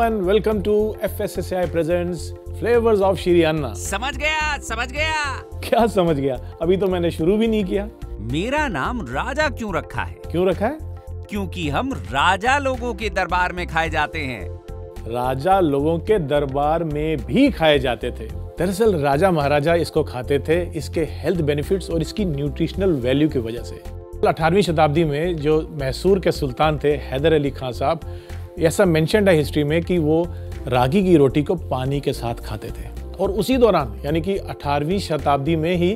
and welcome to FSSAI presents Flavors of Shri अन्ना। समझ गया। क्या समझ गया? अभी तो मैंने शुरू भी नहीं किया। मेरा नाम राजा क्यों रखा है? क्यों रखा है? क्योंकि हम राजा लोगों के दरबार में खाए जाते हैं। राजा लोगों के दरबार में भी खाए जाते थे। दरअसल राजा महाराजा इसको खाते थे इसके हेल्थ बेनिफिट्स और इसकी न्यूट्रिशनल वैल्यू की वजह से। 18वीं शताब्दी में जो मैसूर के सुल्तान थे हैदर अली खान साहब, ऐसा मेंशन्ड है हिस्ट्री में कि वो रागी की रोटी को पानी के साथ खाते थे। और उसी दौरान यानी कि 18वीं शताब्दी में ही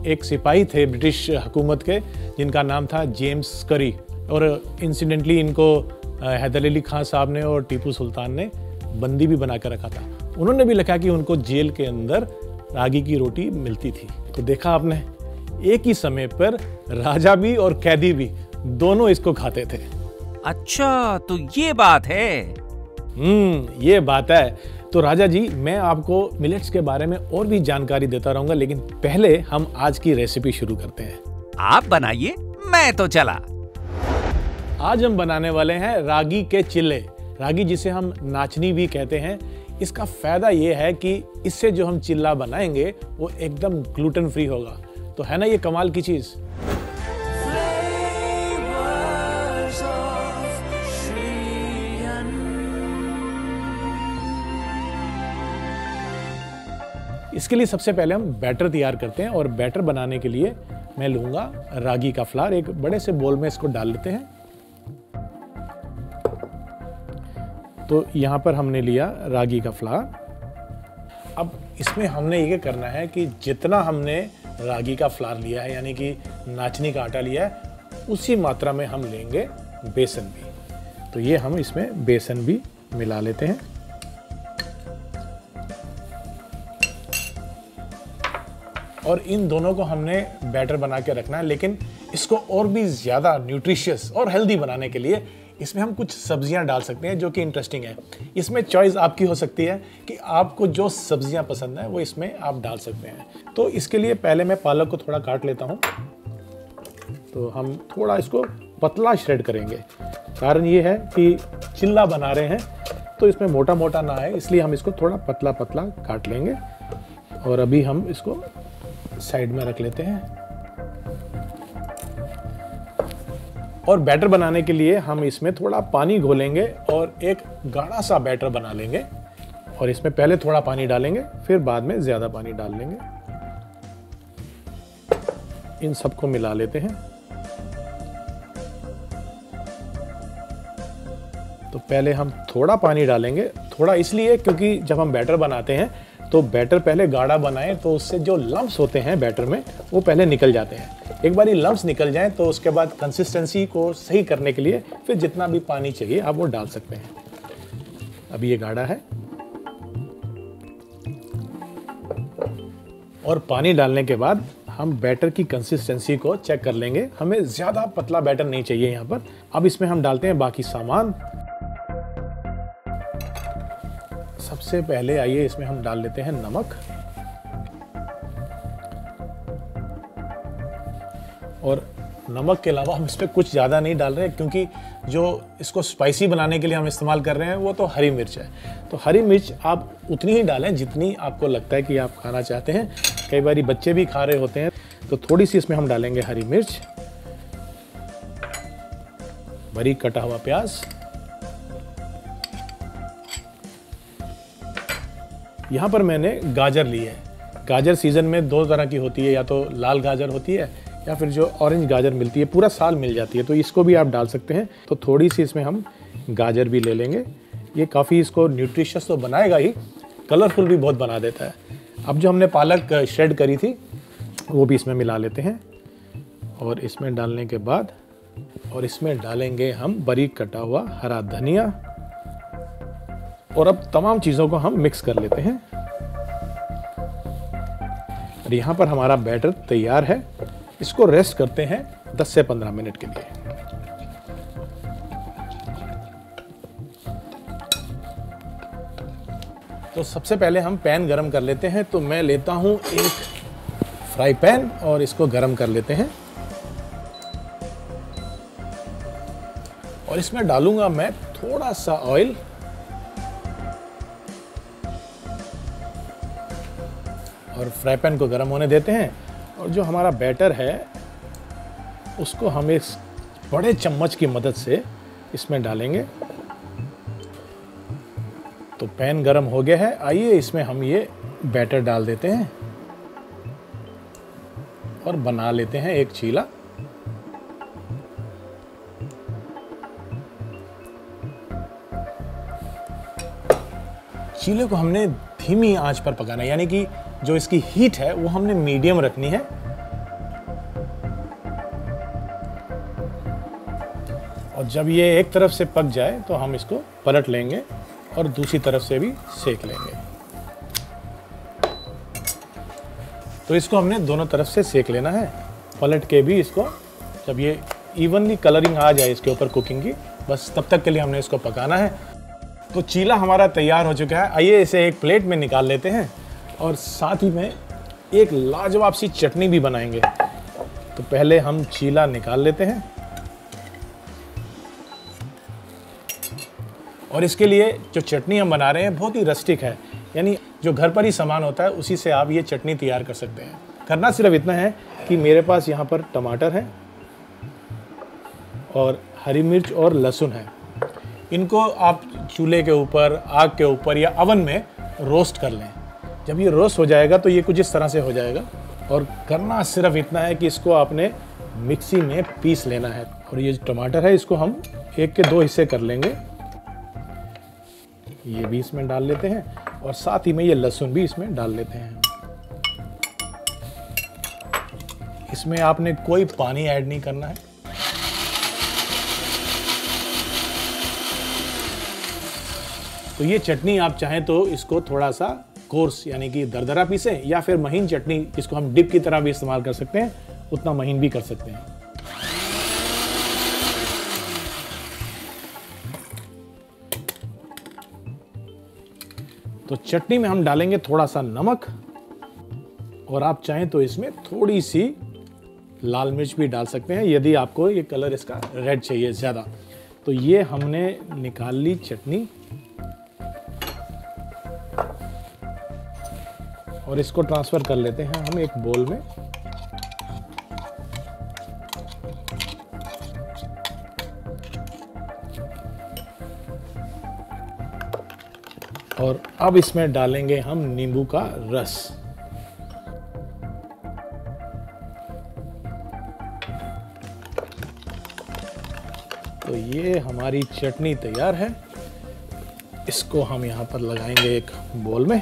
एक सिपाही थे ब्रिटिश हुकूमत के जिनका नाम था जेम्स करी, और इंसिडेंटली इनको हैदर अली खान साहब ने और टीपू सुल्तान ने बंदी भी बना कर रखा था। उन्होंने भी लिखा कि उनको जेल के अंदर रागी की रोटी मिलती थी। तो देखा आपने, एक ही समय पर राजा भी और कैदी भी दोनों इसको खाते थे। अच्छा, तो ये बात है। ये बात है। तो राजा जी, मैं आपको मिलेट्स के बारे में और भी जानकारी देता रहूंगा, लेकिन पहले हम आज की रेसिपी शुरू करते हैं। आप बनाइए, मैं तो चला। आज हम बनाने वाले हैं रागी के चिल्ले। रागी जिसे हम नाचनी भी कहते हैं। इसका फायदा ये है कि इससे जो हम चिल्ला बनाएंगे वो एकदम ग्लूटेन फ्री होगा। तो है ना ये कमाल की चीज। इसके लिए सबसे पहले हम बैटर तैयार करते हैं, और बैटर बनाने के लिए मैं लूंगा रागी का फ्लावर। एक बड़े से बोल में इसको डाल लेते हैं। तो यहाँ पर हमने लिया रागी का फ्लावर। अब इसमें हमने ये करना है कि जितना हमने रागी का फ्लावर लिया है यानी कि नाचनी का आटा लिया है, उसी मात्रा में हम लेंगे बेसन भी। तो ये हम इसमें बेसन भी मिला लेते हैं। और इन दोनों को हमने बैटर बना के रखना है, लेकिन इसको और भी ज़्यादा न्यूट्रिशियस और हेल्दी बनाने के लिए इसमें हम कुछ सब्जियां डाल सकते हैं जो कि इंटरेस्टिंग है। इसमें चॉइस आपकी हो सकती है कि आपको जो सब्जियां पसंद है वो इसमें आप डाल सकते हैं। तो इसके लिए पहले मैं पालक को थोड़ा काट लेता हूं। तो हम थोड़ा इसको पतला श्रेड करेंगे। कारण ये है कि चिल्ला बना रहे हैं तो इसमें मोटा मोटा ना आए, इसलिए हम इसको थोड़ा पतला पतला काट लेंगे। और अभी हम इसको साइड में रख लेते हैं। और बैटर बनाने के लिए हम इसमें थोड़ा पानी घोलेंगे और एक गाढ़ा सा बैटर बना लेंगे। और इसमें पहले थोड़ा पानी डालेंगे, फिर बाद में ज्यादा पानी डाल लेंगे। इन सबको मिला लेते हैं। तो पहले हम थोड़ा पानी डालेंगे, थोड़ा इसलिए क्योंकि जब हम बैटर बनाते हैं तो बैटर पहले गाढ़ा बनाएं तो उससे जो लम्प्स होते हैं बैटर में वो पहले निकल जाते हैं। एक बार ये लम्प्स निकल जाएं तो उसके बाद कंसिस्टेंसी को सही करने के लिए फिर जितना भी पानी चाहिए आप वो डाल सकते हैं। अभी ये गाढ़ा है। और पानी डालने के बाद हम बैटर की कंसिस्टेंसी को चेक कर लेंगे। हमें ज़्यादा पतला बैटर नहीं चाहिए यहाँ पर। अब इसमें हम डालते हैं बाकी सामान। सबसे पहले आइए इसमें हम डाल लेते हैं नमक। और नमक के अलावा हम इसमें कुछ ज़्यादा नहीं डाल रहे हैं, क्योंकि जो इसको स्पाइसी बनाने के लिए हम इस्तेमाल कर रहे हैं वो तो हरी मिर्च है। तो हरी मिर्च आप उतनी ही डालें जितनी आपको लगता है कि आप खाना चाहते हैं। कई बार बच्चे भी खा रहे होते हैं, तो थोड़ी सी इसमें हम डालेंगे हरी मिर्च, बारीक कटा हुआ प्याज। यहाँ पर मैंने गाजर ली है। गाजर सीजन में दो तरह की होती है, या तो लाल गाजर होती है या फिर जो ऑरेंज गाजर मिलती है, पूरा साल मिल जाती है। तो इसको भी आप डाल सकते हैं। तो थोड़ी सी इसमें हम गाजर भी ले लेंगे। ये काफ़ी इसको न्यूट्रिशियस तो बनाएगा ही, कलरफुल भी बहुत बना देता है। अब जो हमने पालक श्रेड करी थी वो भी इसमें मिला लेते हैं। और इसमें डालने के बाद और इसमें डालेंगे हम बारीक कटा हुआ हरा धनिया। और अब तमाम चीज़ों को हम मिक्स कर लेते हैं। और यहाँ पर हमारा बैटर तैयार है। इसको रेस्ट करते हैं 10 से 15 मिनट के लिए। तो सबसे पहले हम पैन गरम कर लेते हैं। तो मैं लेता हूं एक फ्राई पैन और इसको गरम कर लेते हैं। और इसमें डालूंगा मैं थोड़ा सा ऑयल। और फ्राई पैन को गर्म होने देते हैं और जो हमारा बैटर है उसको हम इस बड़े चम्मच की मदद से इसमें डालेंगे। तो पैन गर्म हो गया है, आइए इसमें हम ये बैटर डाल देते हैं और बना लेते हैं एक चीला। चीले को हमने धीमी आंच पर पकाना है, यानी कि जो इसकी हीट है वो हमने मीडियम रखनी है। और जब ये एक तरफ से पक जाए तो हम इसको पलट लेंगे और दूसरी तरफ से भी सेक लेंगे। तो इसको हमने दोनों तरफ से सेक लेना है, पलट के भी इसको। जब ये इवनली कलरिंग आ जाए इसके ऊपर कुकिंग की, बस तब तक के लिए हमने इसको पकाना है। तो चीला हमारा तैयार हो चुका है, आइए इसे एक प्लेट में निकाल लेते हैं और साथ ही में एक लाजवाब सी चटनी भी बनाएंगे। तो पहले हम चीला निकाल लेते हैं और इसके लिए जो चटनी हम बना रहे हैं बहुत ही रस्टिक है, यानी जो घर पर ही सामान होता है उसी से आप ये चटनी तैयार कर सकते हैं। करना सिर्फ इतना है कि मेरे पास यहाँ पर टमाटर है और हरी मिर्च और लहसुन है। इनको आप चूल्हे के ऊपर, आग के ऊपर या अवन में रोस्ट कर लें। जब ये रोस्ट हो जाएगा तो ये कुछ इस तरह से हो जाएगा। और करना सिर्फ इतना है कि इसको आपने मिक्सी में पीस लेना है। और ये टमाटर है इसको हम 1 के 2 हिस्से कर लेंगे, ये भी इसमें डाल लेते हैं और साथ ही में ये लहसुन भी इसमें डाल लेते हैं। इसमें आपने कोई पानी ऐड नहीं करना है। तो ये चटनी आप चाहें तो इसको थोड़ा सा कोर्स यानी कि दरदरा पीसें, या फिर महीन चटनी जिसको हम डिप की तरह भी इस्तेमाल कर सकते हैं, उतना महीन भी कर सकते हैं। तो चटनी में हम डालेंगे थोड़ा सा नमक और आप चाहें तो इसमें थोड़ी सी लाल मिर्च भी डाल सकते हैं यदि आपको ये कलर इसका रेड चाहिए ज़्यादा। तो ये हमने निकाल ली चटनी और इसको ट्रांसफ़र कर लेते हैं हम एक बोल में। और अब इसमें डालेंगे हम नींबू का रस। तो ये हमारी चटनी तैयार है। इसको हम यहाँ पर लगाएंगे एक बोल में।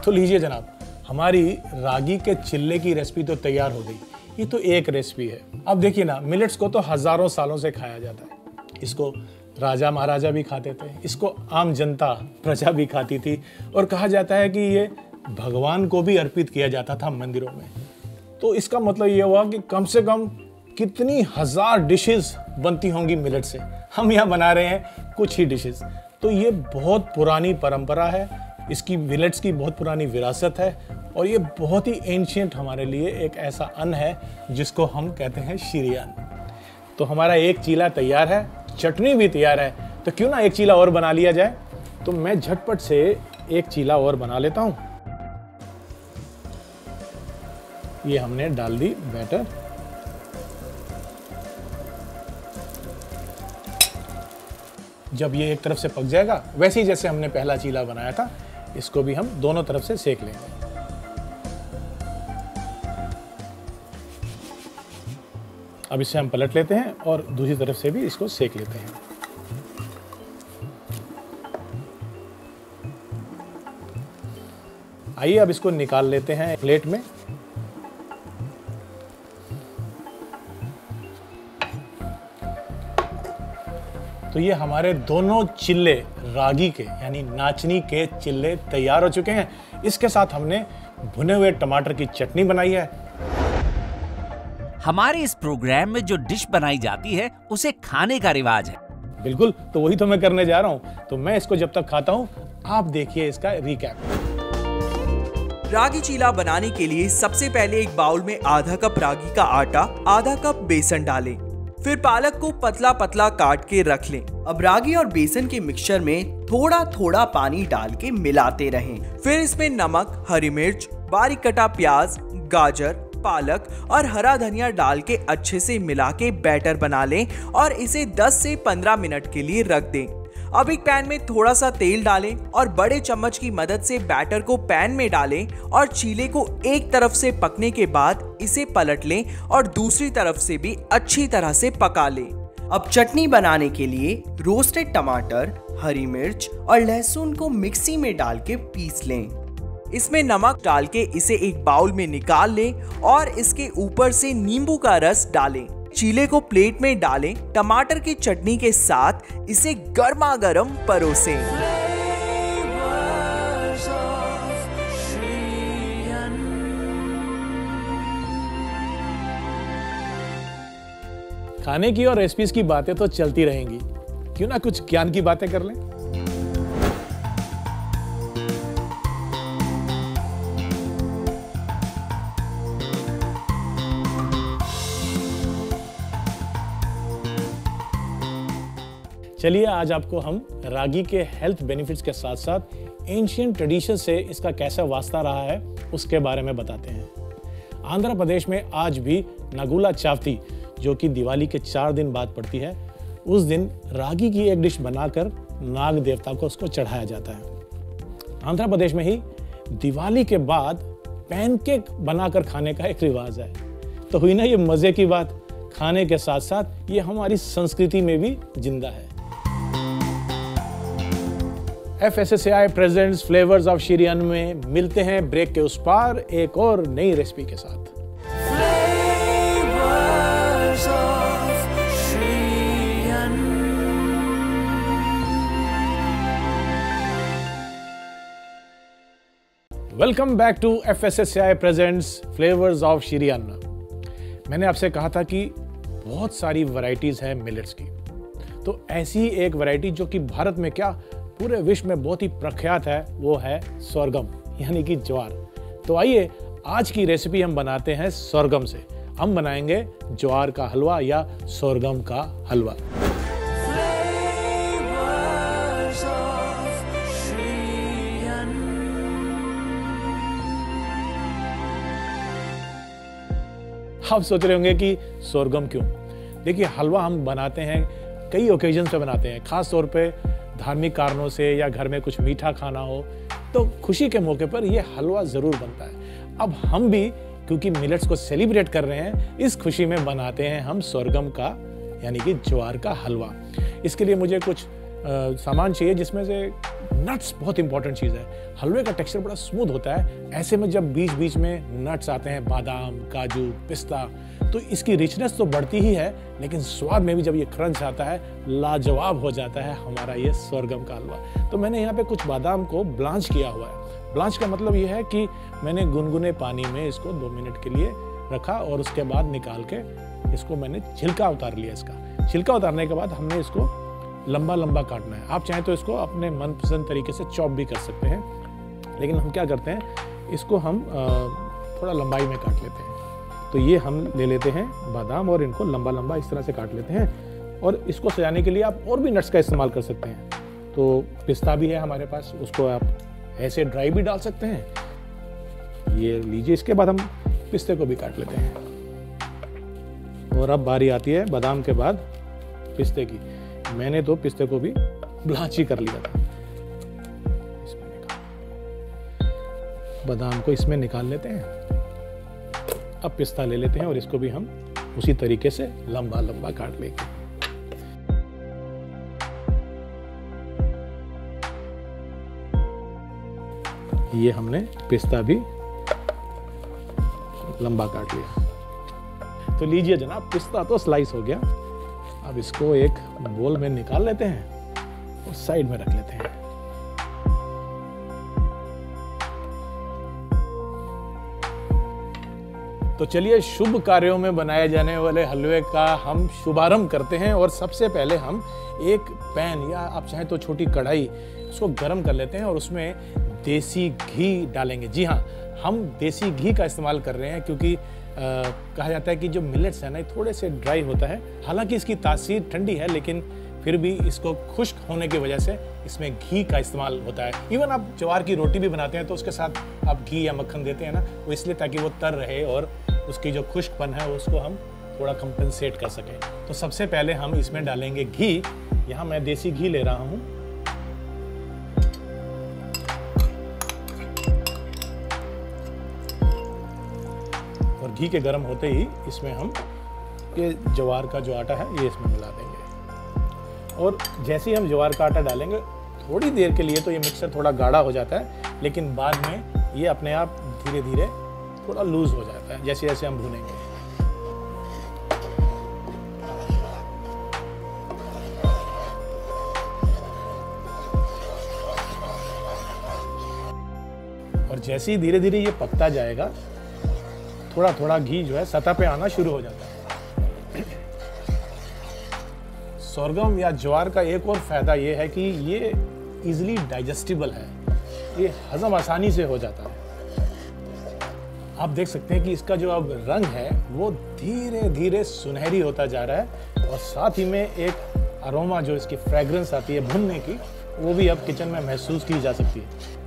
तो लीजिए जनाब, हमारी रागी के चिल्ले की रेसिपी तो तैयार हो गई। ये तो एक रेसिपी है। अब देखिए ना, मिलेट्स को तो हजारों सालों से खाया जाता है। इसको राजा महाराजा भी खाते थे, इसको आम जनता प्रजा भी खाती थी और कहा जाता है कि ये भगवान को भी अर्पित किया जाता था मंदिरों में। तो इसका मतलब ये हुआ कि कम से कम कितनी हजार डिशेस बनती होंगी मिलेट से। हम यहाँ बना रहे हैं कुछ ही डिशेस। तो ये बहुत पुरानी परंपरा है, इसकी मिलेट्स की बहुत पुरानी विरासत है और ये बहुत ही एंशिएंट हमारे लिए एक ऐसा अन्न है जिसको हम कहते हैं शीरियान। तो हमारा एक चीला तैयार है, चटनी भी तैयार है, तो क्यों ना एक चीला और बना लिया जाए। तो मैं झटपट से एक चीला और बना लेता हूँ। ये हमने डाल दी बैटर। जब ये एक तरफ से पक जाएगा, वैसे ही जैसे हमने पहला चीला बनाया था, इसको भी हम दोनों तरफ से सेक लेंगे। अब इसे हम पलट लेते हैं और दूसरी तरफ से भी इसको सेक लेते हैं। आइए अब इसको निकाल लेते हैं प्लेट में। तो ये हमारे दोनों चिल्ले रागी के यानी नाचनी के चिल्ले तैयार हो चुके हैं। इसके साथ हमने भुने हुए टमाटर की चटनी बनाई है। हमारे इस प्रोग्राम में जो डिश बनाई जाती है उसे खाने का रिवाज है। बिल्कुल, तो वही तो मैं करने जा रहा हूँ। तो मैं इसको जब तक खाता हूँ, आप देखिए इसका रिकैप। रागी चीला बनाने के लिए सबसे पहले एक बाउल में आधा कप रागी का आटा, आधा कप बेसन डालें। फिर पालक को पतला पतला काट के रख लें। अब रागी और बेसन के मिक्सचर में थोड़ा थोड़ा पानी डाल के मिलाते रहें। फिर इसमें नमक, हरी मिर्च, बारीक कटा प्याज, गाजर, पालक और हरा धनिया डाल के अच्छे से मिला के बैटर बना लें और इसे 10 से 15 मिनट के लिए रख दें। अब एक पैन में थोड़ा सा तेल डालें और बड़े चम्मच की मदद से बैटर को पैन में डालें और चीले को एक तरफ से पकने के बाद इसे पलट लें और दूसरी तरफ से भी अच्छी तरह से पका लें। अब चटनी बनाने के लिए रोस्टेड टमाटर, हरी मिर्च और लहसुन को मिक्सी में डाल के पीस लें। इसमें नमक डाल के इसे एक बाउल में निकाल लें और इसके ऊपर से नींबू का रस डालें। चीले को प्लेट में डालें। टमाटर की चटनी के साथ इसे गर्मा गर्म परोसें। खाने की और रेसिपीज की बातें तो चलती रहेंगी, क्यों ना कुछ ज्ञान की बातें कर लें। चलिए आज आपको हम रागी के हेल्थ बेनिफिट्स के साथ साथ एंशिएंट ट्रेडिशन से इसका कैसा वास्ता रहा है उसके बारे में बताते हैं। आंध्र प्रदेश में आज भी नगुला चावती, जो कि दिवाली के 4 दिन बाद पड़ती है, उस दिन रागी की एक डिश बनाकर नाग देवता को उसको चढ़ाया जाता है। आंध्र प्रदेश में ही दिवाली के बाद पैनकेक बनाकर खाने का एक रिवाज है। तो हुई ना ये मजे की बात, खाने के साथ साथ ये हमारी संस्कृति में भी जिंदा है। FSSAI presents flavours of Shri अन्न में मिलते हैं ब्रेक के उस पार एक और नई रेसिपी के साथ। Welcome back to FSSAI presents flavours of Shri Anna. मैंने आपसे कहा था कि बहुत सारी वैरायटीज हैं मिलेट्स की, तो ऐसी एक वैरायटी जो कि भारत में क्या पूरे विश्व में बहुत ही प्रख्यात है, वो है सोरगम यानी कि ज्वार। तो आइए आज की रेसिपी हम बनाते हैं सोरगम से। हम बनाएंगे ज्वार का हलवा या सोरगम का हलवा। आप सोच रहे होंगे कि सोरगम क्यों? देखिए, हलवा हम बनाते हैं कई ओकेजन पे बनाते हैं, खास तौर पे धार्मिक कारणों से या घर में कुछ मीठा खाना हो तो खुशी के मौके पर ये हलवा जरूर बनता है। अब हम भी क्योंकि मिलेट्स को सेलिब्रेट कर रहे हैं, इस खुशी में बनाते हैं हम सोरगम का यानी कि ज्वार का हलवा। इसके लिए मुझे कुछ सामान चाहिए, जिसमें से नट्स बहुत इंपॉर्टेंट चीज़ है। हलवे का टेक्सचर बड़ा स्मूथ होता है, ऐसे में जब बीच बीच में नट्स आते हैं, बादाम, काजू, पिस्ता, तो इसकी रिचनेस तो बढ़ती ही है, लेकिन स्वाद में भी जब ये क्रंच आता है, लाजवाब हो जाता है हमारा ये सोरगम का हलवा। तो मैंने यहाँ पे कुछ बादाम को ब्लांच किया हुआ है। ब्लांच का मतलब ये है कि मैंने गुनगुने पानी में इसको 2 मिनट के लिए रखा और उसके बाद निकाल के इसको मैंने छिलका उतार लिया। इसका छिलका उतारने के बाद हमने इसको लंबा लंबा काटना है। आप चाहें तो इसको अपने मनपसंद तरीके से चॉप भी कर सकते हैं, लेकिन हम क्या करते हैं, इसको हम थोड़ा लंबाई में काट लेते हैं। तो ये हम ले लेते हैं बादाम और इनको लंबा लंबा इस तरह से काट लेते हैं। और इसको सजाने के लिए आप और भी नट्स का इस्तेमाल कर सकते हैं। तो पिस्ता भी है हमारे पास, उसको आप ऐसे ड्राई भी डाल सकते हैं। ये लीजिए, इसके बाद हम पिस्ते को भी काट लेते हैं। और अब बारी आती है बादाम के बाद पिस्ते की। मैंने तो पिस्ते को भी ब्लांच ही कर लिया था। बादाम को इसमें निकाल लेते हैं। अब पिस्ता ले लेते हैं और इसको भी हम उसी तरीके से लंबा लंबा काट लेंगे। ये हमने पिस्ता भी लंबा काट लिया। तो लीजिए जनाब, पिस्ता तो स्लाइस हो गया। अब इसको एक बोल में निकाल लेते हैं और साइड में रख लेते हैं। तो चलिए शुभ कार्यों में बनाए जाने वाले हलवे का हम शुभारंभ करते हैं। और सबसे पहले हम एक पैन या आप चाहें तो छोटी कढ़ाई, उसको गर्म कर लेते हैं और उसमें देसी घी डालेंगे। जी हाँ, हम देसी घी का इस्तेमाल कर रहे हैं क्योंकि कहा जाता है कि जो मिलेट्स है ना, थोड़े से ड्राई होता है। हालांकि इसकी तासीर ठंडी है, लेकिन फिर भी इसको खुश्क होने की वजह से इसमें घी का इस्तेमाल होता है। इवन आप ज्वार की रोटी भी बनाते हैं तो उसके साथ आप घी या मक्खन देते हैं ना, वो इसलिए ताकि वो तर रहे और उसकी जो खुश्कपन है उसको हम थोड़ा कंपनसेट कर सकें। तो सबसे पहले हम इसमें डालेंगे घी। यहाँ मैं देसी घी ले रहा हूँ। और घी के गर्म होते ही इसमें हम ये ज्वार का जो आटा है ये इसमें मिला देंगे। और जैसे ही हम ज्वार का आटा डालेंगे, थोड़ी देर के लिए तो ये मिक्सर थोड़ा गाढ़ा हो जाता है, लेकिन बाद में ये अपने आप धीरे धीरे थोड़ा लूज हो जाता है जैसे जैसे हम भूनेंगे। और जैसे ही धीरे धीरे ये पकता जाएगा, थोड़ा थोड़ा घी जो है सतह पे आना शुरू हो जाता है। सोरगम या ज्वार का एक और फायदा ये है कि ये इजीली डाइजेस्टिबल है, ये हजम आसानी से हो जाता है। आप देख सकते हैं कि इसका जो अब रंग है वो धीरे धीरे सुनहरी होता जा रहा है, और साथ ही में एक अरोमा जो इसकी फ्रेग्रेंस आती है भुनने की, वो भी अब किचन में महसूस की जा सकती है।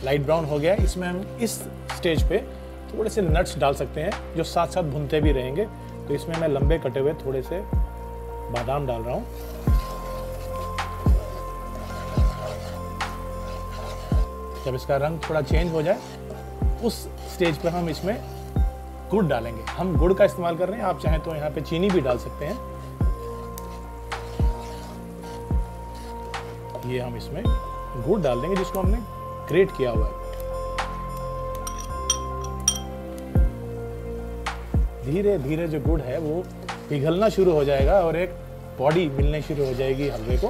लाइट ब्राउन हो गया। इसमें हम इस स्टेज पे थोड़े से नट्स डाल सकते हैं जो साथ साथ भुनते भी रहेंगे। तो इसमें मैं लंबे कटे हुए थोड़े से बादाम डाल रहा हूँ। जब इसका रंग थोड़ा चेंज हो जाए, उस स्टेज पे हम इसमें गुड़ डालेंगे। हम गुड़ का इस्तेमाल कर रहे हैं, आप चाहें तो यहाँ पे चीनी भी डाल सकते हैं। ये हम इसमें गुड़ डाल देंगे जिसको हमने ग्रेट किया हुआ है। धीरे धीरे जो गुड़ है वो पिघलना शुरू हो जाएगा और एक बॉडी मिलने शुरू हो जाएगी हलवे को।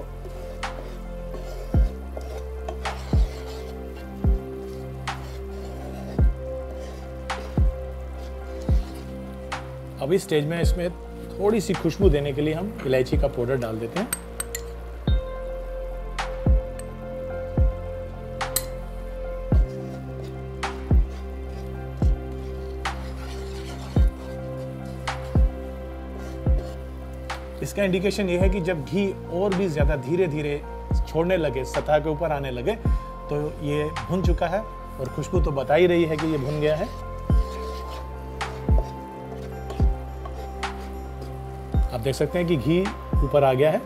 अब इस स्टेज में इसमें थोड़ी सी खुशबू देने के लिए हम इलायची का पाउडर डाल देते हैं। इसका इंडिकेशन ये है कि जब घी और भी ज़्यादा धीरे धीरे छोड़ने लगे, सतह के ऊपर आने लगे, तो ये भुन चुका है। और खुशबू तो बता ही रही है कि ये भुन गया है। आप देख सकते हैं कि घी ऊपर आ गया है।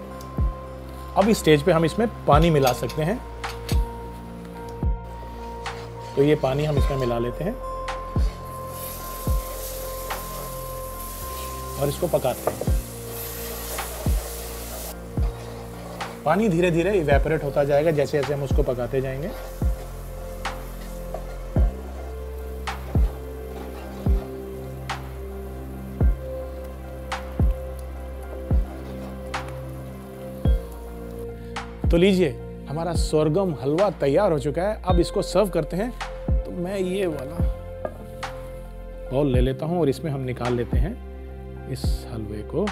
अब इस स्टेज पे हम इसमें पानी मिला सकते हैं। तो ये पानी हम इसमें मिला लेते हैं और इसको पकाते हैं। पानी धीरे धीरे इवेपोरेट होता जाएगा जैसे जैसे हम उसको पकाते जाएंगे। तो लीजिए, हमारा सोरगम हलवा तैयार हो चुका है। अब इसको सर्व करते हैं। तो मैं ये वाला बाउल ले लेता हूं और इसमें हम निकाल लेते हैं इस हलवे को।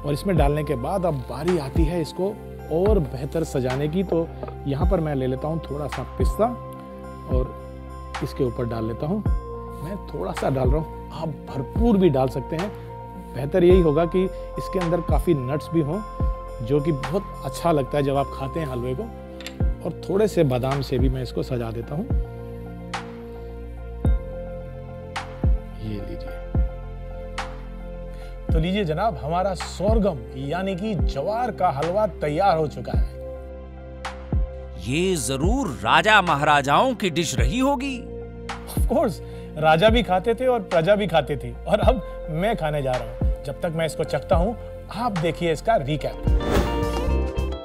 और इसमें डालने के बाद अब बारी आती है इसको और बेहतर सजाने की। तो यहाँ पर मैं ले लेता हूँ थोड़ा सा पिस्ता और इसके ऊपर डाल लेता हूँ। मैं थोड़ा सा डाल रहा हूँ, आप भरपूर भी डाल सकते हैं। बेहतर यही होगा कि इसके अंदर काफ़ी नट्स भी हों, जो कि बहुत अच्छा लगता है जब आप खाते हैं हलवे को। और थोड़े से बादाम से भी मैं इसको सजा देता हूँ। ये लीजिए। तो लीजिए जनाब, हमारा सोरगम यानी कि ज्वार का हलवा तैयार हो चुका है। ये जरूर राजा महाराजाओं की डिश रही होगी। ऑफ कोर्स, राजा भी खाते थे और प्रजा भी खाती थी, और अब मैं खाने जा रहा हूँ। जब तक मैं इसको चखता हूँ, आप देखिए इसका रिकैप।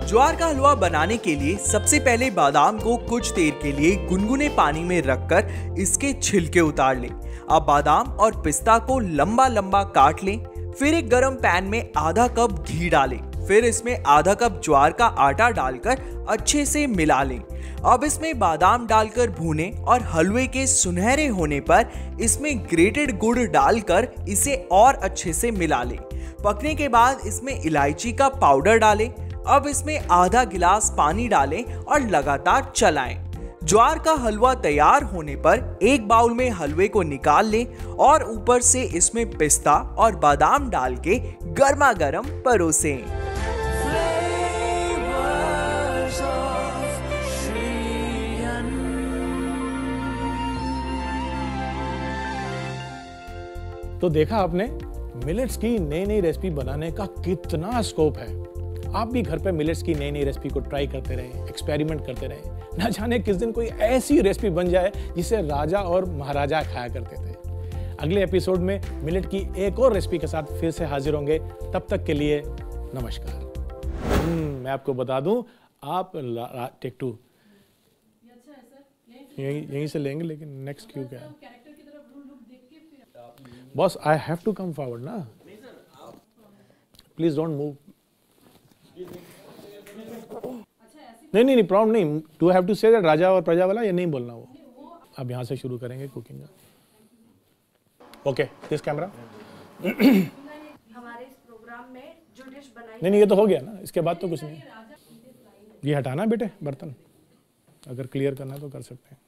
ज्वार का हलवा बनाने के लिए सबसे पहले बादाम को कुछ देर के लिए गुनगुने पानी में रखकर इसके छिलके उतार लें। अब बादाम और पिस्ता को लंबा लंबा काट लें। फिर एक गरम पैन में आधा कप घी डालें। फिर इसमें आधा कप ज्वार का आटा डालकर अच्छे से मिला लें। अब इसमें बादाम डालकर भूनें और हलवे के सुनहरे होने पर इसमें ग्रेटेड गुड़ डालकर इसे और अच्छे से मिला लें। पकने के बाद इसमें इलायची का पाउडर डालें। अब इसमें आधा गिलास पानी डालें और लगातार चलाएं। ज्वार का हलवा तैयार होने पर एक बाउल में हलवे को निकाल लें और ऊपर से इसमें पिस्ता और बादाम डाल के गर्मा गर्म परोसें। तो देखा आपने मिलेट्स की नई नई रेसिपी बनाने का कितना स्कोप है। आप भी घर पे मिलेट्स की नई नई रेसिपी को ट्राई करते रहें, एक्सपेरिमेंट करते रहें। ना जाने किस दिन कोई ऐसी रेसिपी बन जाए जिसे राजा और महाराजा खाया करते थे। अगले एपिसोड में मिलेट की एक और रेसिपी के साथ फिर से हाजिर होंगे। तब तक के लिए नमस्कार। मैं आपको बता दूं, आप टेक 2 यहीं से लेंगे, लेकिन नेक्स्ट क्यों क्या है boss? I have to come forward ना, प्लीज डोंट मूव। नहीं प्रॉब्लम नहीं। Do have to say that राजा और प्रजा वाला, या नहीं बोलना वो? अब यहाँ से शुरू करेंगे कुकिंग का। Okay, this camera. हमारे इस प्रोग्राम में जो डिश बनाई नहीं ये तो हो गया ना, इसके बाद तो कुछ नहीं। ये हटाना बेटे बर्तन, अगर क्लियर करना है तो कर सकते हैं।